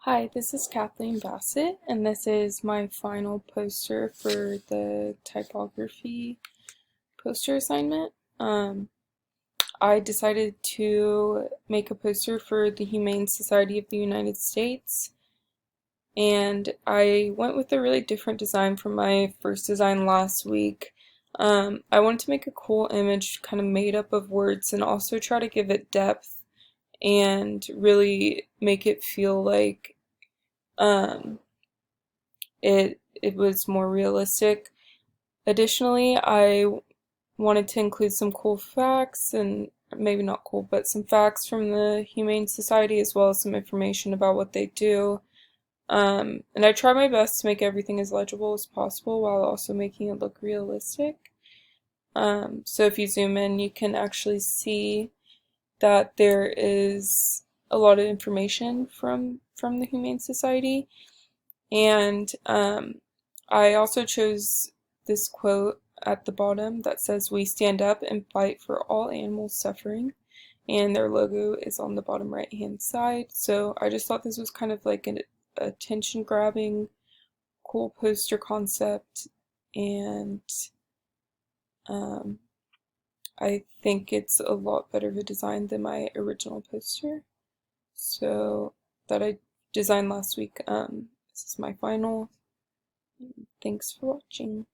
Hi, this is Kathleen Bassett, and this is my final poster for the typography poster assignment. I decided to make a poster for the Humane Society of the United States, and I went with a really different design from my first design last week. I wanted to make a cool image kind of made up of words and also try to give it depth and really make it feel like um, it was more realistic. Additionally, I wanted to include some cool facts, and maybe not cool, but some facts from the Humane Society as well as some information about what they do. And I try my best to make everything as legible as possible while also making it look realistic. So if you zoom in, you can actually see that there is a lot of information from the Humane Society. And I also chose this quote at the bottom that says, "We stand up and fight for all animals suffering," and their logo is on the bottom right hand side. So I just thought this was kind of like an attention grabbing, cool poster concept, and um, I think it's a lot better of a design than my original poster. So that I designed last week. This is my final. Thanks for watching.